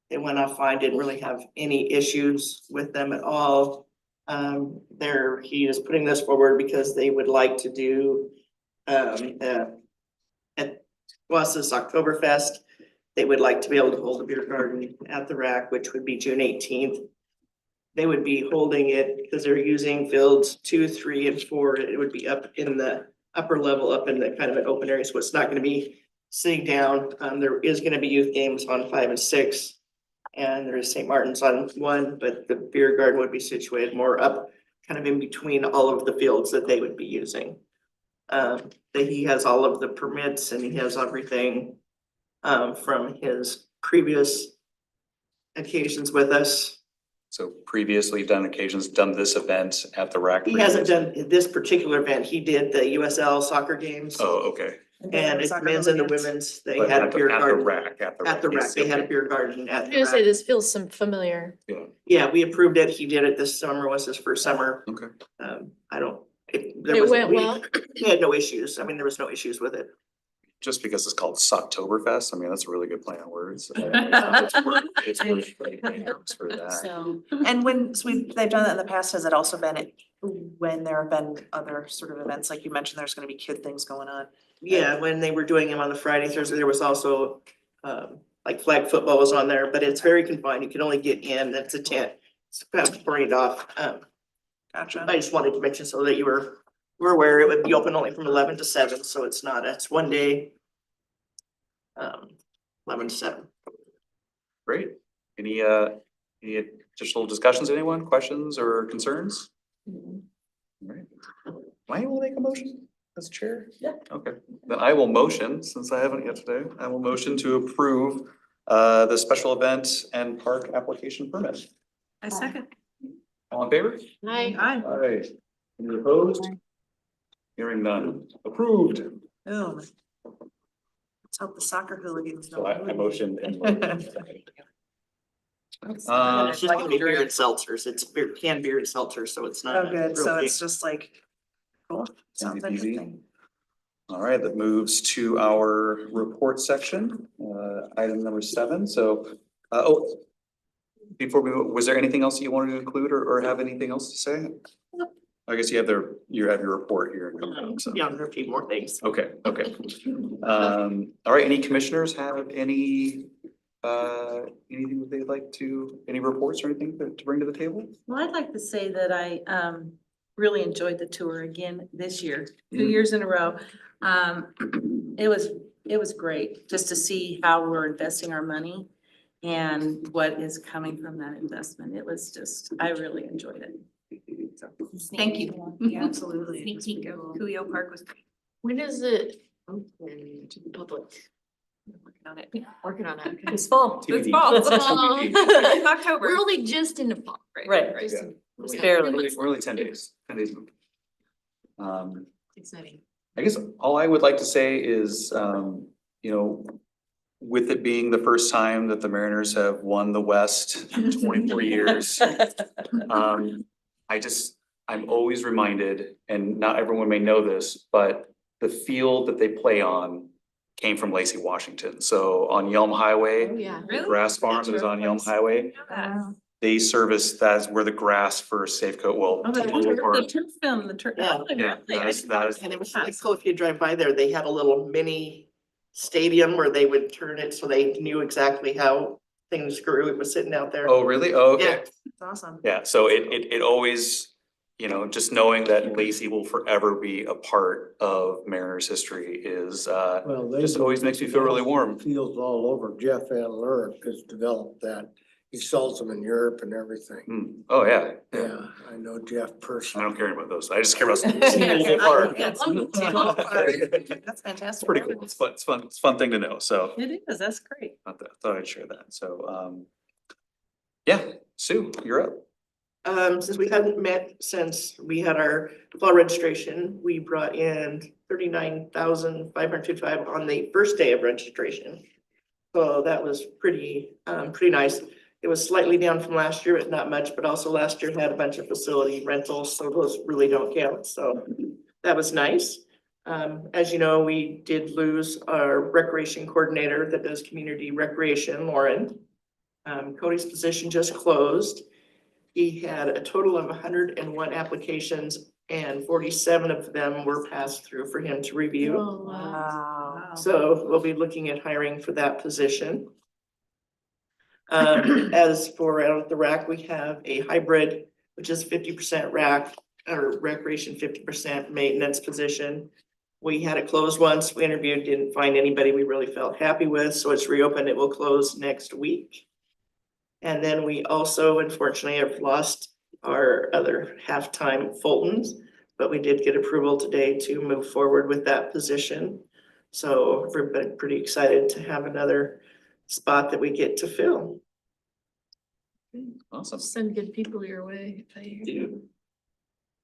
It went off fine, didn't really have any issues with them at all. He is putting this forward because they would like to do at Wausau's Oktoberfest. They would like to be able to hold a beer garden at the rack, which would be June 18th. They would be holding it because they're using fields 2, 3, and 4. It would be up in the upper level, up in the kind of an open area, so it's not gonna be sitting down. There is gonna be youth games on 5 and 6. And there is St. Martin's on 1, but the beer garden would be situated more up, kind of in between all of the fields that they would be using. That he has all of the permits and he has everything from his previous occasions with us. So previously done occasions, done this event at the rack. He hasn't done this particular event. He did the USL soccer games. Oh, okay. And it's men's and the women's. They But had a at the- beer at the garden. rack, At the rack. They had a beer garden at I was the gonna say, rack. this feels some familiar. Yeah, we approved it. He did it this summer, was his first summer. Okay. I don't. It went well? We had no issues. I mean, there was no issues with it. Just because it's called Socktoberfest, I mean, that's a really good play on words. It's worth for that. So, And they've done that in the past, has it also been when there have been other sort of events, like you mentioned, there's gonna be kid things going on? Yeah, when they were doing them on the Friday, Thursday, there was also like flag football was on there, but it's very confined. You can only get in. That's a tent. It's kind of burned off. Gotcha. I just wanted to mention so that you were aware it would be open only from 11 to 7, so it's one day. 11 to 7. Great. Any additional discussions, anyone? Questions or concerns? All right. Why will make a motion as chair? Yeah. Okay, then I will motion, since I haven't yet today, I will motion to approve the special event and park application permit. I second. All in favor? hi. All right. Any opposed? Hearing none. Approved. Oh. Let's hope the soccer hooligans So don't. I motioned and. It's just gonna be beer and seltzers. It's canned beer and seltzers, so it's not. Oh, good, so real it's just like, cool, sounds like a Easy. good thing. All right, that moves to our report section, item number 7. So, before we, was there anything else that you wanted to include or have anything else to say? I guess you have your report here. So. Yeah, there are a few more things. Okay. All right, any commissioners have anything that they'd like to, any reports or anything to bring to the table? Well, I'd like to say that I really enjoyed the tour again this year, 2 Mm. years in a row. It was great just to see how we're investing our money and what is coming from that investment. It was just, I really enjoyed it. So, thank you. Yeah, absolutely. Sneak peek of Cuyo Park was great. When is it open to the public? Working on it. Working on that. Okay. It's fall. TBD. It's October. We're only just in the fall. Right. Yeah. Barely. We're only 10 days. Exciting. I guess all I would like to say is, with it being the first time that the Mariners have won the West in 24 years, I'm always reminded, and not everyone may know this, but the field that they play on came from Lacey, Washington. So on Yelm Oh, Highway, yeah. the grass farms that is on Yelm Highway, they service, that's where the grass for Safeco will. Oh, the turf film, the turf. Yeah. Yeah, that is, And it was like, so if you drive by there, they had a little mini stadium where they would turn it so they knew exactly how things grew. It was sitting out there. oh, really? Oh, okay. Yeah. It's awesome. Yeah, so it always, just knowing that Lacey will forever be a part of Mariners history is, Well, they just always makes me feel really warm. Fields all over. Jeff Van Lerp has developed that He sells them in Europe and everything. Hmm. Oh, yeah. Yeah, I know Jeff I personally. don't care about those. I just care about seeing the park. That's It's fantastic. pretty cool. It's fun. It's a fun thing to know. So It is, that's great. thought I'd share that. So, yeah, Sue, you're up. Since we hadn't met since we had our fall registration, we brought in 39,555 on the first day of registration. So that was pretty nice. It was slightly down from last year, but not much, but also last year had a bunch of facility rentals, so those really don't count, so that was nice. As you know, we did lose our recreation coordinator that does community recreation, Lauren. Cody's position just closed. He had a total of 101 applications and 47 of them were passed through for him to review. Wow. So we'll be looking at hiring for that position. As for out at the RAC, we have a hybrid, which is 50% RAC or recreation, 50% maintenance position. We had it closed once, we interviewed, didn't find anybody we really felt happy with, so it's reopened, it will close next week. And then we also unfortunately have lost our other half-time Fultons, but we did get approval today to move forward with that position. So we're pretty excited to have another spot that we get to fill. Awesome. Send good people your way. If I hear.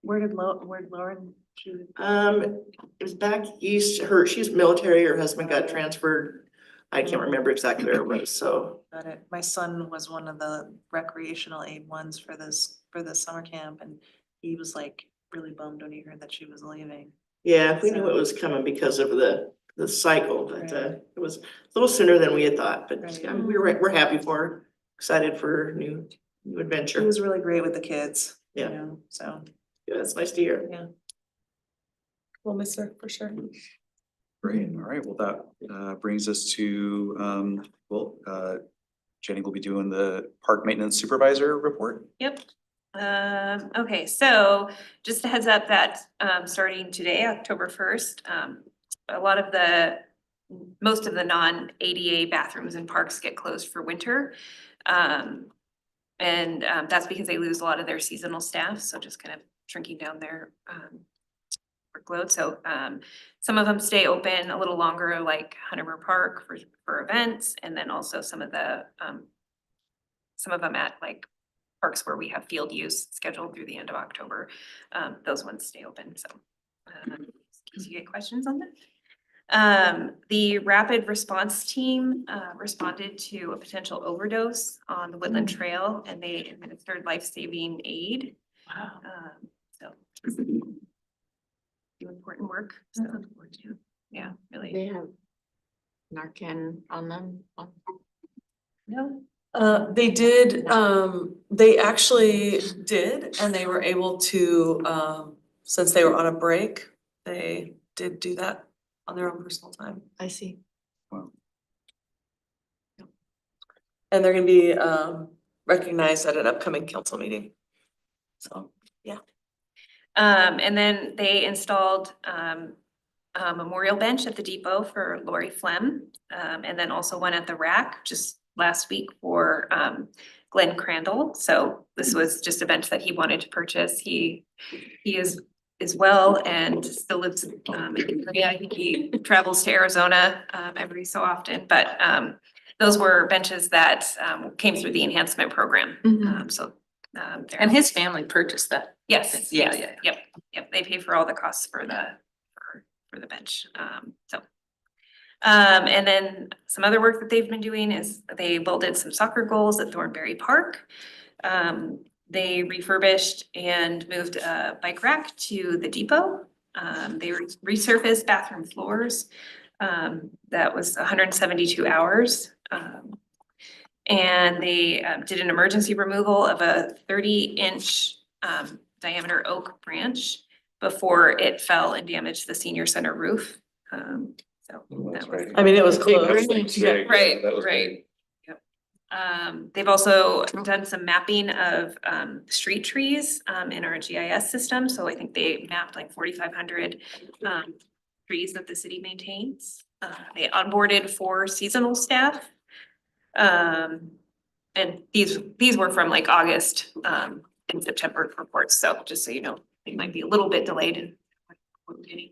Where'd Lauren? It was back east, she's military, her husband got transferred. I can't remember exactly where it was, so. Got it. My son was one of the recreational aid ones for this summer camp and he was like really bummed when he heard that she was leaving. Yeah, we knew it was coming because of the cycle, but it was a little sooner than we had thought, but Right. yeah, we're happy for her, excited for her new She adventure. was really great with the kids. you Yeah. know, So. Yeah, it's nice to hear. Yeah. We'll miss her for sure. Great. All right. Well, that brings us to, Jenny will be doing the park maintenance supervisor report. Yep. Okay, so just a heads up that, starting today, October 1st, a lot of most of the non-ADA bathrooms in parks get closed for winter. That's because they lose a lot of their seasonal staff, so just kind of shrinking down their, workload. So, some of them stay open a little longer, like Hunter Park for events, and then also some of them at like parks where we have field use scheduled through the end of October. Those ones stay open, so. In case you get questions on that. The rapid response team responded to a potential overdose on the Woodland Trail and they administered life-saving aid. Wow. So do important work. So yeah, really. They have Narcan on them. No. They did, they actually did, and they were able to, since they were on a break, they did do that on their own personal time. I see. And they're gonna be, recognized at an upcoming council meeting. So, yeah. And then they installed a memorial bench at the depot for Lori Flem. And then also one at the RAC just last week for Glenn Crandall. So this was just a bench that he wanted to purchase. He is well and still lives in Korea. I think he travels to Arizona every so often, but those were benches that came through the enhancement program. And his family purchased that. Yes, Yeah, yes, yep, they pay for all the costs for the bench, and then some other work that they've been doing is they welded some soccer goals at Thornberry Park. They refurbished and moved a bike rack to the depot. They resurfaced bathroom floors. That was 172 hours. And they did an emergency removal of a 30-inch diameter oak branch before it fell and damaged the senior center roof. So that was. I mean, it was close. Right. Yep. They've also done some mapping of street trees in our GIS system. So I think they mapped like 4,500 trees that the city maintains. They onboarded 4 seasonal staff. and these were from like August, and September reports, so just so you know, they might be a little bit delayed in what we're getting.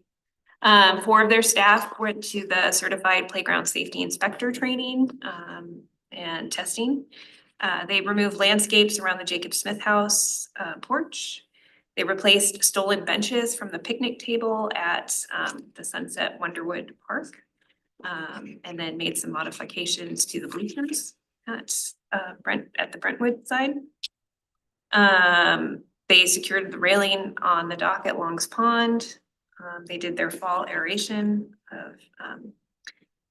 4 of their staff went to the certified playground safety inspector training, and testing. They removed landscapes around the Jacob Smith House, porch. They replaced stolen benches from the picnic table at, the Sunset Wonderwood Park. And then made some modifications to the bleachers at, at the Brentwood side. They secured the railing on the dock at Long's Pond. They did their fall aeration of,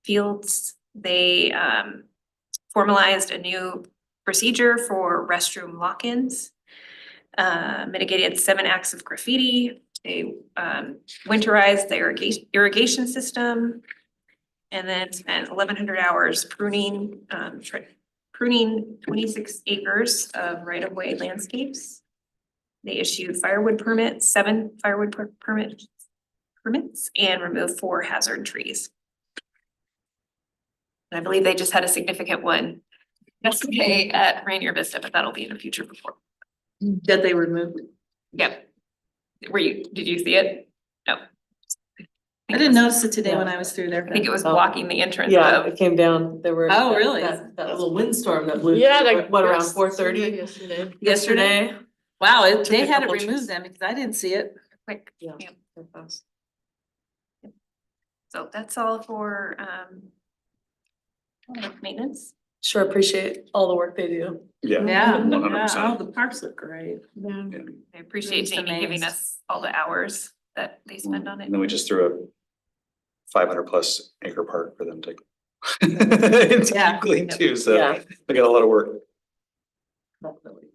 fields. They, formalized a new procedure for restroom lock-ins. Mitigated 7 acts of graffiti. They, winterized the irrigation system. And then spent 1,100 hours pruning, pruning 26 acres of right-of-way landscapes. They issued firewood permits, 7 firewood permits, and removed 4 hazard trees. And I believe they just had a significant one yesterday at Rainier Vista, but that'll be in a future report. That they removed. Yep. Did you see it? No. I didn't notice it today when I was through there. I think it was Oh. blocking the entrance Yeah, of, it came down, there were. Oh, really? That little windstorm that blew. Yeah, like, what, around 4:30 Yesterday. yesterday? Wow, Took they a had it couple removed trees. then because I didn't see it. quick. Yeah. Yep. So that's all for, maintenance. Sure appreciate all the work they do. Yeah. Yeah, 100%. the parks look great. Yeah. I appreciate Just Jamie giving amazed. us all the hours that they spend on it. And then we just threw a 500+ acre park for them to to Yeah. keep clean too, so Yeah. they got a lot of work. Definitely.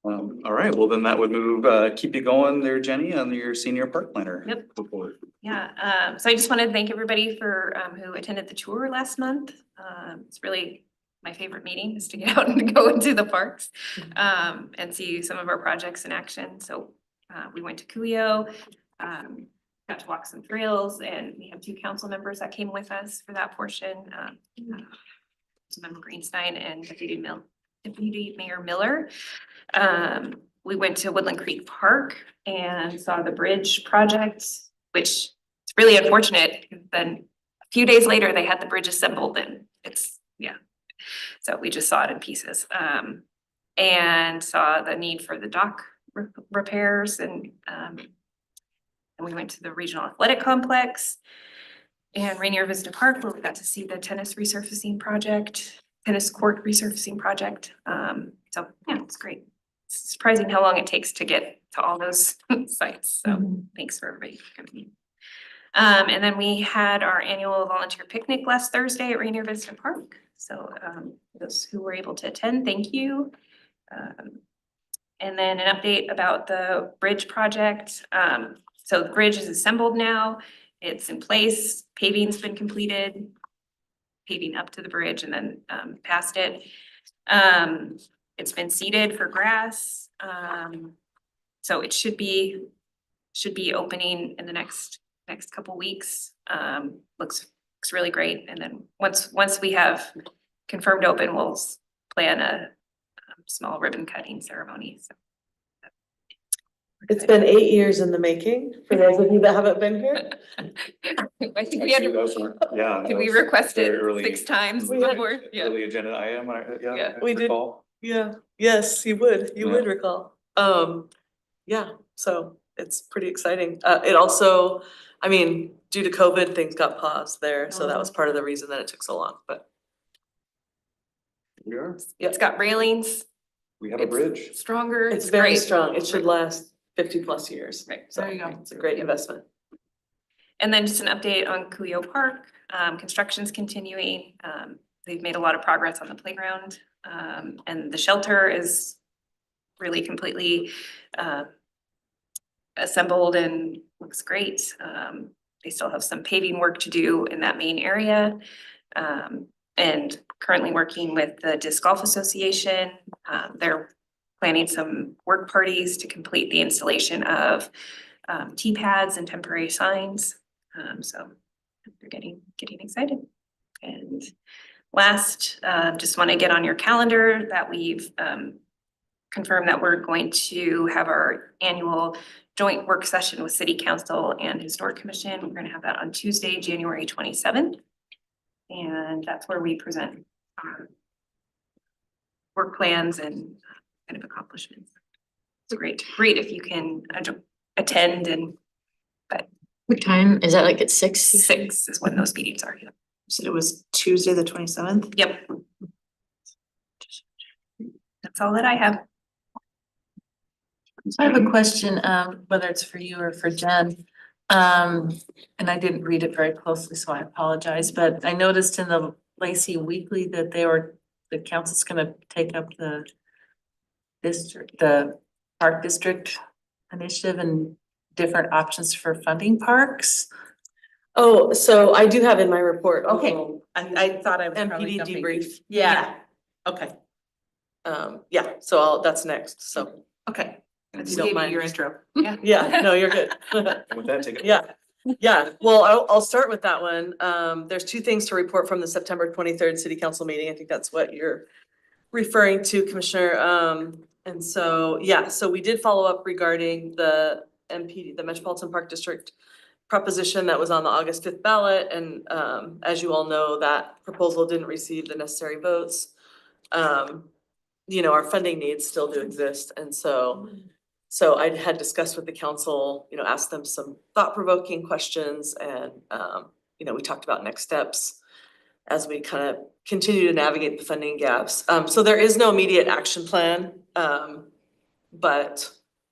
All right, well then that would move, keep you going there, Jenny, on your senior park planner. Yep. report. Yeah, so I just wanted to thank everybody for, who attended the tour last month. It's really my favorite meeting is to get out and go into the parks, and see some of our projects in action. So, we went to Cuyo, got to walk some trails, and we have 2 council members that came with us for that portion. Member Greenstein and Deputy Mayor Miller. We went to Woodland Creek Park and saw the bridge project, which is really unfortunate. Then a few days later, they had the bridge assembled and it's, yeah. So we just saw it in pieces. And saw the need for the dock repairs and we went to the Regional Athletic Complex and Rainier Vista Park, where we got to see the tennis court resurfacing project. So yeah, it's great. It's surprising how long it takes to get to all those sites. So thanks for everybody for coming. And then we had our annual volunteer picnic last Thursday at Rainier Vista Park. So those who were able to attend, thank you. And then an update about the bridge project. So the bridge is assembled now. It's in place. Paving's been completed. Paving up to the bridge and then past it. It's been seeded for grass. So it should be opening in the next couple weeks. Looks really great. And then once we have confirmed open, we'll plan a small ribbon cutting ceremony. So. It's been 8 years in the making, for those of you that haven't been here. I think we had to, Yeah. did we that was request it very early- 6 times We had- before? Yeah. Early agenda item, Yeah, yeah. we did. recall. Yeah, yes, you would Yeah. recall. Yeah, so it's pretty exciting. It also, I mean, due to COVID, things got paused there, so that was part of the reason that it took so long, but. We are, It's got railings, we have a bridge. stronger. It's very great. strong. It should last 50+ years. Right. So There you go. it's a great investment. And then just an update on Cuyo Park, construction's continuing. They've made a lot of progress on the playground. And the shelter is really completely assembled and looks great. They still have some paving work to do in that main area. And currently working with the Disc Golf Association. They're planning some work parties to complete the installation of tee pads and temporary signs. So they're getting excited. And last, just want to get on your calendar that we've confirmed that we're going to have our annual joint work session with City Council and Historic Commission. We're gonna have that on Tuesday, January 27th. And that's where we present our work plans and kind of accomplishments. It's great if you can attend, and What time? Is that like at 6? 6 is when those meetings are. So it was Tuesday, the 27th. Yep. That's all that I have. I have a question, whether it's for you or for Jen. And I didn't read it very closely, so I apologize, but I noticed in the Lacey Weekly that the council's gonna take up the park district initiative and different options for funding parks. Oh, so I do have in my report. a Okay. little I thought I was probably MPD jumping. debrief. Yeah, okay, Yeah, so that's next, so, okay. If you Just don't gave you mind. your intro. yeah, no, you're good. With that, take it. Yeah, well, I'll start with that one. There's 2 things to report from the September 23rd city council meeting. I think that's what you're referring to, Commissioner. And so, yeah, so we did follow up regarding the MPD, the Metropolitan Park District proposition that was on the August 5th ballot. And as you all know, that proposal didn't receive the necessary votes. You know, our funding needs still do exist. And so I had discussed with the council, asked them some thought-provoking questions, and we talked about next steps as we kind of continue to navigate the funding gaps. So there is no immediate action plan, but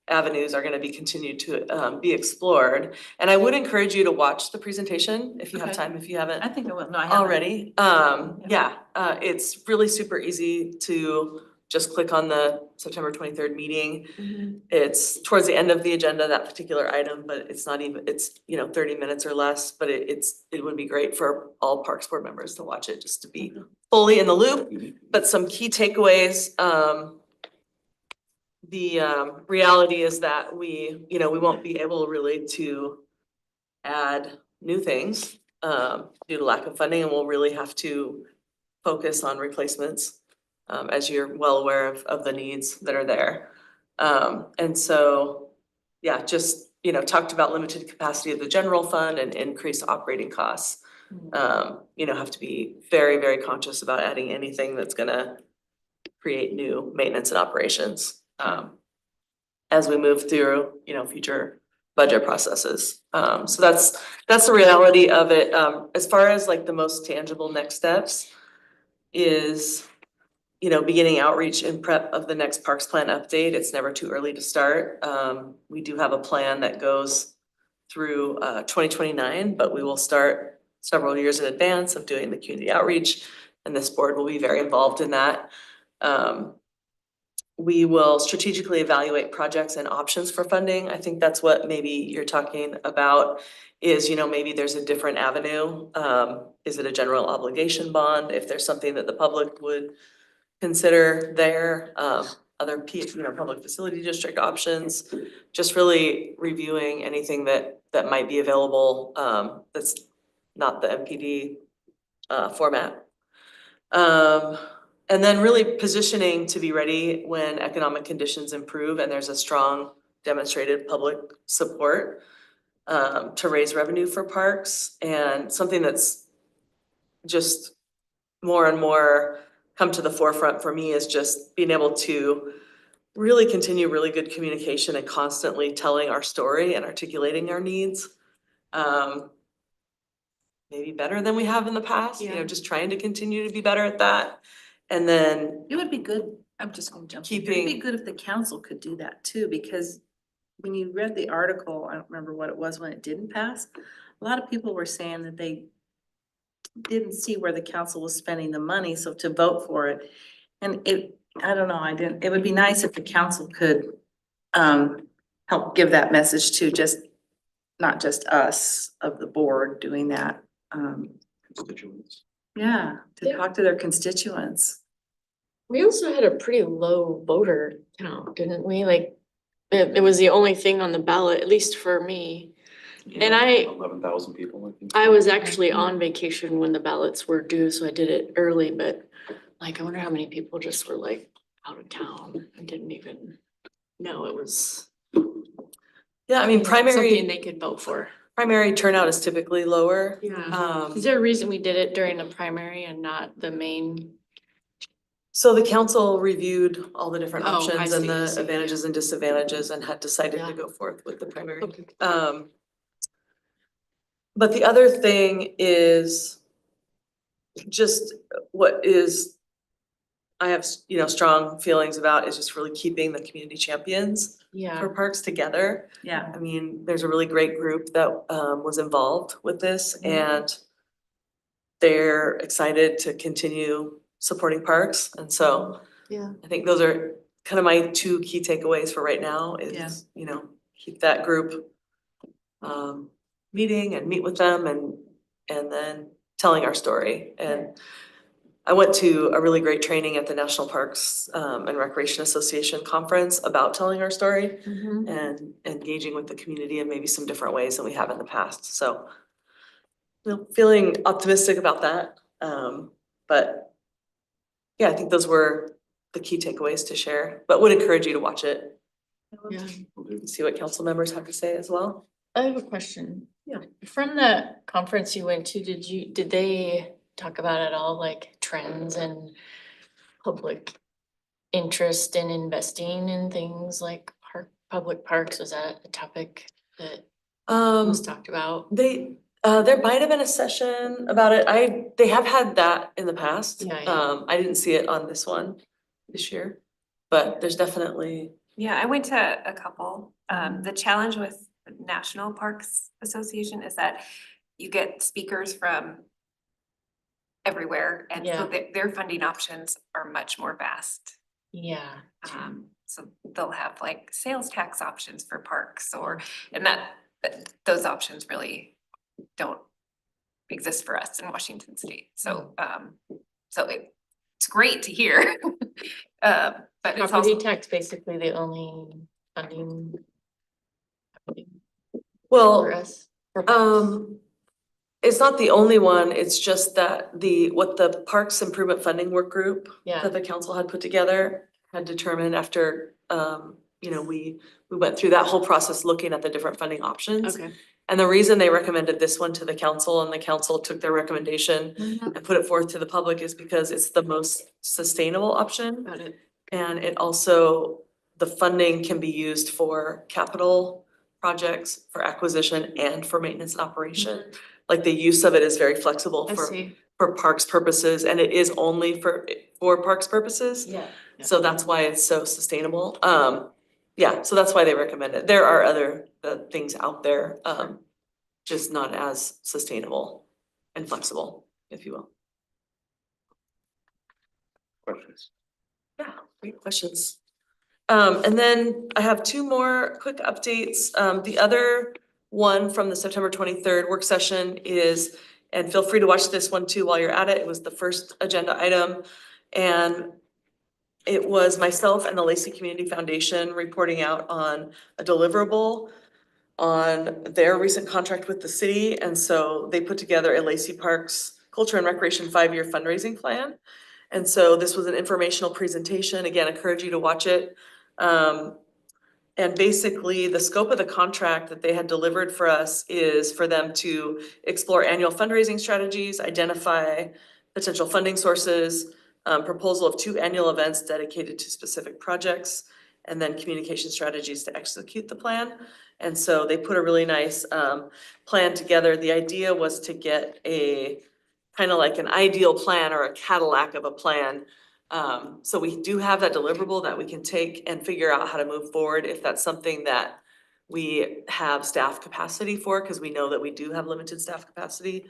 avenues are gonna be continued to be explored. And I would encourage you to watch the presentation if you have Okay. time, if you haven't I think I will, no, I haven't. already. It's really super easy to just click on the September 23rd meeting. It's towards the end of the agenda, that particular item, but it's not even, it's 30 minutes or less, but it would be great for all Parks Board members to watch it, just to be fully in the loop. But some key takeaways, the reality is that we won't be able really to add new things due to lack of funding, and we'll really have to focus on replacements, as you're well aware of the needs that are there. And so, yeah, just, talked about limited capacity of the general fund and increased operating costs. Have to be very, very conscious about adding anything that's gonna create new maintenance and operations, as we move through, future budget processes. So that's the reality of it. As far as like the most tangible next steps is, beginning outreach and prep of the next Parks Plan update. It's never too early to start. We do have a plan that goes through 2029, but we will start several years in advance of doing the community outreach, and this board will be very involved in that. We will strategically evaluate projects and options for funding. I think that's what maybe you're talking about is, maybe there's a different avenue. Is it a general obligation bond? If there's something that the public would consider there, other public facility district options, just really reviewing anything that might be available, that's not the MPD format. And then really positioning to be ready when economic conditions improve and there's a strong demonstrated public support to raise revenue for parks. And something that's just more and more come to the forefront for me is just being able to really continue really good communication and constantly telling our story and articulating our needs. Maybe better than we have in the past, just trying to continue to be better at that. And then It would be good, I'm just gonna jump. in. It'd be Keeping- good if the council could do that too, because when you read the article, I don't remember what it was when it didn't pass. A lot of people were saying that they didn't see where the council was spending the money, so to vote for it. And I don't know, it would be nice if the council could help give that message to not just us of the board doing that. Constituents. Yeah, to talk to their constituents. We also had a pretty low voter count, didn't we? Like, it was the only thing on the ballot, at least for me. And I, 11,000 people, I think. I was actually on vacation when the ballots were due, so I did it early, but like, I wonder how many people just were like out of town and didn't even know it was Yeah, I mean, something they could vote for. primary turnout is typically lower. Yeah. Is there a reason we did it during the primary and not the main? So the council reviewed all the different Oh, I options and see, I the see, advantages and disadvantages and had decided Yeah. to go forth with the primary. Okay. But the other thing is just what is, I have, you know, strong feelings about is just really keeping the community champions Yeah. for parks together. Yeah. I mean, there's a really great group that was involved with this and they're excited to continue supporting parks. And so Yeah. I think those are kind of my two key takeaways for right now Yeah. is, you know, keep that group meeting and meet with them and then telling our story. And I went to a really great training at the National Parks and Recreation Association conference about telling our story and engaging with the community in maybe some different ways than we have in the past. So you know, feeling optimistic about that. But yeah, I think those were the key takeaways to share, but would encourage you to watch it. Yeah. And see what council members have to say as well. I have a question. Yeah. From the conference you went to, did they talk about at all like trends and public interest in investing in things like public parks? Was that a topic that was talked about? There might have been a session about it. They have had that in the past. Yeah. I didn't see it on this one this year, but there's definitely. Yeah, I went to a couple. The challenge with the National Parks Association is that you get speakers from everywhere, and so Yeah. their funding options are much more vast. Yeah. So they'll have like sales tax options for parks and those options really don't exist for us in Washington State. So, it's great to hear. But it's Property also, tax basically the only funding for Well, us. it's not the only one. It's just that what the Parks Improvement Funding Work Group Yeah. that the council had put together had determined after, you know, we went through that whole process looking at the different funding options. Okay. And the reason they recommended this one to the council and the council took their recommendation and put it forth to the public is because it's the most sustainable option. Got it. And it also, the funding can be used for capital projects, for acquisition and for maintenance and operation. Like the use of it is very flexible I for see. parks purposes and it is only for parks purposes. Yeah. So that's why it's so sustainable. Yeah, so that's why they recommend it. There are other things out there, just not as sustainable and flexible, if you will. Questions? Yeah, great questions. And then I have two more quick updates. The other one from the September 23rd work session is, and feel free to watch this one too while you're at it. It was the first agenda item. And it was myself and the Lacey Community Foundation reporting out on a deliverable on their recent contract with the city. And so they put together a Lacey Parks Culture and Recreation 5-year fundraising plan. And so this was an informational presentation. Again, I encourage you to watch it. And basically the scope of the contract that they had delivered for us is for them to explore annual fundraising strategies, identify potential funding sources, proposal of 2 annual events dedicated to specific projects, and then communication strategies to execute the plan. And so they put a really nice plan together. The idea was to get a kind of like an ideal plan or a Cadillac of a plan. So we do have that deliverable that we can take and figure out how to move forward if that's something that we have staff capacity for, because we know that we do have limited staff capacity.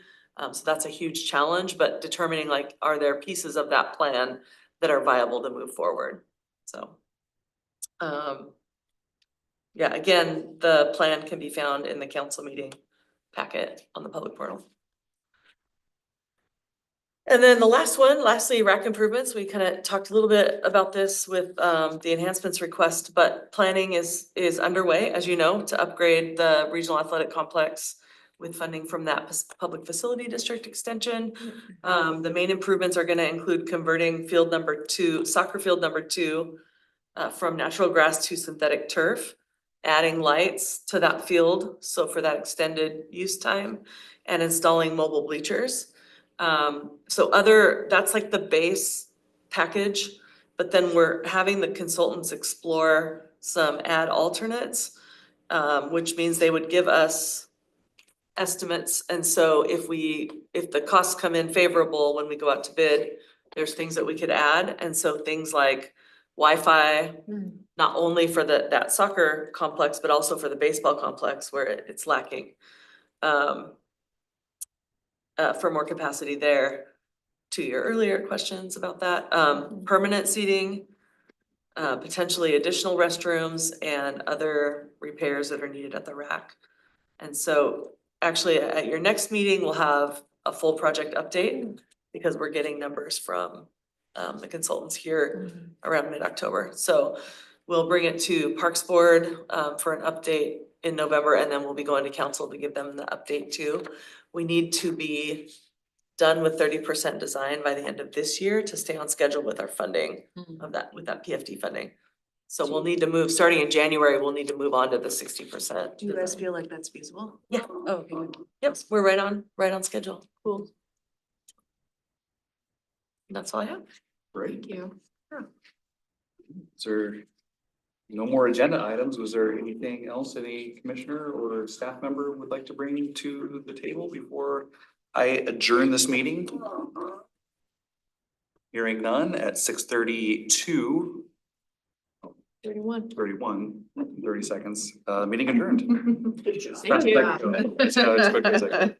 So that's a huge challenge, but determining like, are there pieces of that plan that are viable to move forward? So, yeah, again, the plan can be found in the council meeting packet on the public portal. And then the lastly, rack improvements, we kind of talked a little bit about this with the enhancements request, but planning is underway, as you know, to upgrade the regional athletic complex with funding from that public facility district extension. The main improvements are gonna include converting soccer field number 2 from natural grass to synthetic turf, adding lights to that field, so for that extended use time, and installing mobile bleachers. That's like the base package, but then we're having the consultants explore some ad alternates, which means they would give us estimates, and so if the costs come in favorable when we go out to bid, there's things that we could add, and so things like Wi-Fi, not only for that soccer complex, but also for the baseball complex where it's lacking. For more capacity there. To your earlier questions about that, permanent seating, potentially additional restrooms and other repairs that are needed at the rack. And so actually at your next meeting, we'll have a full project update because we're getting numbers from the consultants here around mid-October. So we'll bring it to Parks Board for an update in November, and then we'll be going to council to give them the update too. We need to be done with 30% design by the end of this year to stay on schedule with our funding of that, with that PFD funding. So we'll need to move, starting in January, we'll need to move on to the 60%. Do you guys feel like that's feasible? Yeah. Oh, okay. Yep, we're right on schedule. Cool. That's all I have. Great. Thank you. Is there no more agenda items? Was there anything else any commissioner or staff member would like to bring to the table before I adjourn this meeting? Hearing none at 6:32. 31, 30 seconds, meeting adjourned. Thank you. Let's go, it's quick, it's quick.